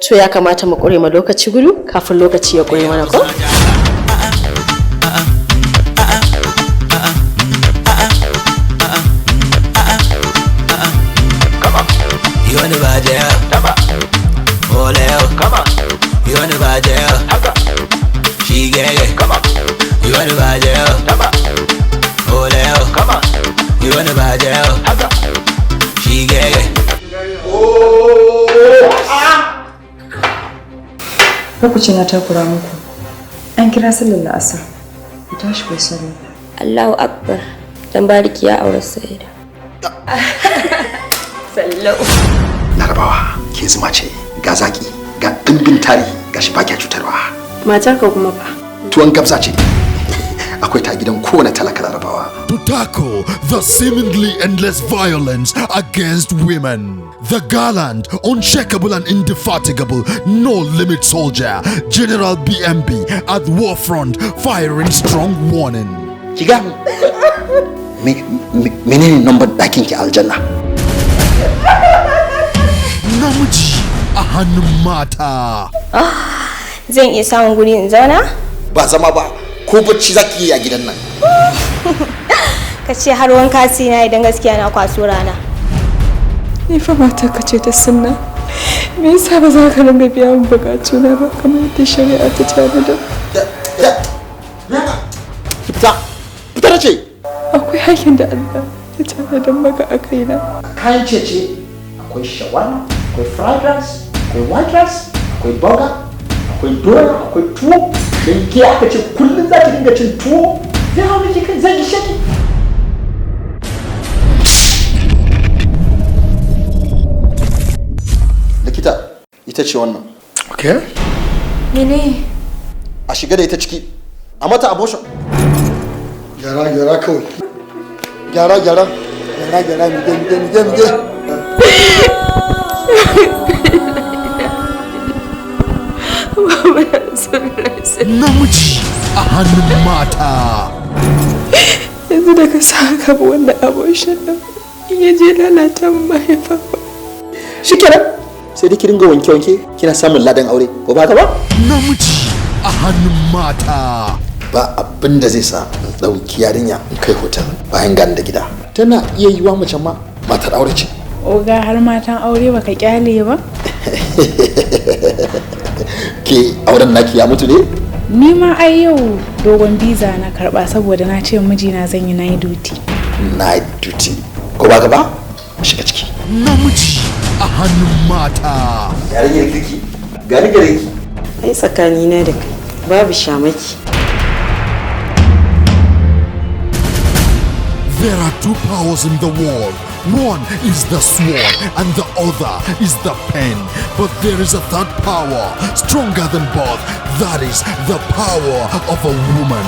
to ya kamata mu kure ma lokaci gudu kafin lokaci ya kure mana ko? You want to buy jail? Oh, Leo, come on. You want to buy jail? She get it. Come on. You want to buy jail? Oh, Leo, come on. You want to buy jail? She get it. Lokaci na takura muku. An kira sallar la'asar. Ku tashi ku sallah. Allahu Akbar. Dan bariki ya aure Sayyida. Sallau. Larabawa ke zuma ce ga zaki ga dimbin tarihi ga shi baki cutarwa. Matar ka kuma fa. Tuwon gabza ce. Akwai ta gidan kowane talaka Larabawa. To tackle the seemingly endless violence against women, the gallant, unshakable and indefatigable, no-limit soldier, General BMB at war front, firing strong warning. Kiga menene number ɗakin ki aljanna? Namiji a hannun mata. Zan iya samun guri in zauna? Ba zama ba, ko bacci zaki yi a gidan nan. Ka ce har wanka sai na idan gaskiya na kwaso rana. Ni fa mata ka ce ta sunna. Me yasa ba za ka ringa biya min bukatuna ba kamar yadda shari'a ta tanada? Fita da ce. Akwai hakkin da Allah ya tanada maka a kaina. Kayan cece akwai shawarma, akwai fried rice, akwai white rice, akwai burger, akwai doya, akwai tuwo. Dan ke aka ce kullum za ki dinga cin tuwo. Zai hau miki kan zan ishe ki. Likita, ita ce wannan. Okay. Mene? A shiga da ita ciki. A mata abortion. Gyara kawai. Gyara. Mige. Namiji a hannun mata. Yanzu da ka sa ka bi wanda abortion din ya je lalata mahaifa. Shikenan. Sai dai ki dinga wanke kina samun ladan aure ko ba ka ba? Namiji a hannun mata. Ba abin da zai sa in ɗauki yarinya in kai hotel bayan gani da gida. Tana iya yiwa mace ma matar aure ce. Oga har matan aure baka kyale ba? Ke auren naki ya mutu ne? Ni ma ai yau dogon visa na karba saboda na ce mijina zan yi night duty. Night duty. Ko ba ka ba? Shiga ciki. Namiji a hannun mata. Yarinyar kirki. Gari gare ki. Ai tsakanina da kai babu shamaki. There are two powers in the world. One is the sword and the other is the pen. But there is a third power, stronger than both. That is the power of a woman.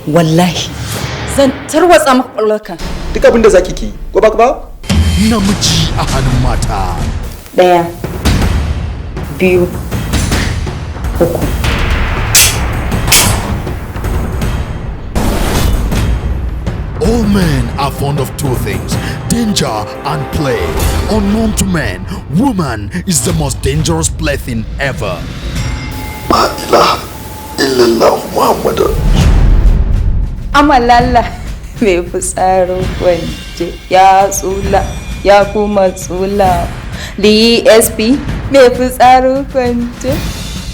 Wallahi zan tarwatsa maka ƙwallonka. Duk abin da zaki ki. Ko ba ka ba? Namiji a hannun mata. 1, 2, 3. All men are fond of two things, danger and play. Unknown to men, woman is the most dangerous plaything ever. La ilaha illallah Muhammadu. Amalalla mai fitsarin kwance ya tsula ya kuma tsula. DSP mai fitsarin kwance.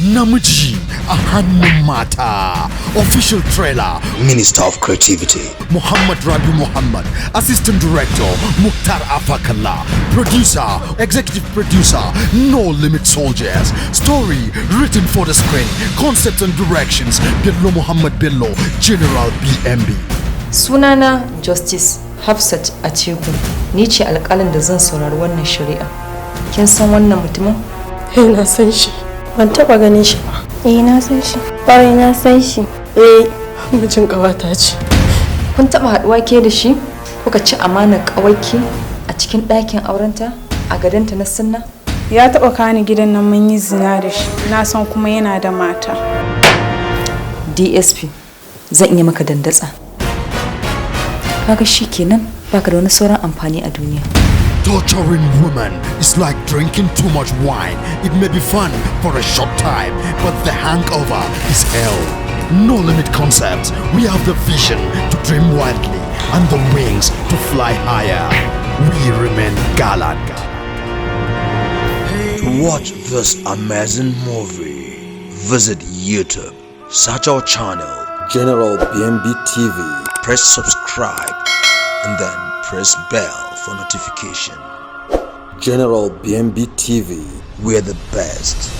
Namiji a hannun mata. Official trailer. Minister of Creativity. Muhammad Rabi Muhammad. Assistant Director Mukhtar Afakalla. Producer, Executive Producer, No Limit Soldiers. Story written for the screen. Concept and directions Bello Muhammad Bello, General BMB. Sunana Justice Hafsat Atiku. Ni ce alƙalin da zan saurari wannan shari'a. Kin san wannan mutumin? Na san shi. Ban taba ganin shi ba. Na san shi. Kawai na san shi. Mijin ƙawata ce. Kun taba haɗuwa ke da shi? Kuka ci amanar ƙawarki a cikin ɗakin aurenta a gadonta na sunna? Ya taɓa kani gidan nan mun yi zina da shi. Na san kuma yana da mata. DSP, zan iya maka dandatsa. kaga shikenan baka da wani sauran amfani a duniya. Torturing women is like drinking too much wine. It may be fun for a short time, but the hangover is hell. No limit concept. We have the vision to dream wildly and the wings to fly higher. We remain gallant. To watch this amazing movie, visit YouTube, search our channel, General BNB TV, press subscribe and then press bell for notification. General BNB TV, we're the best.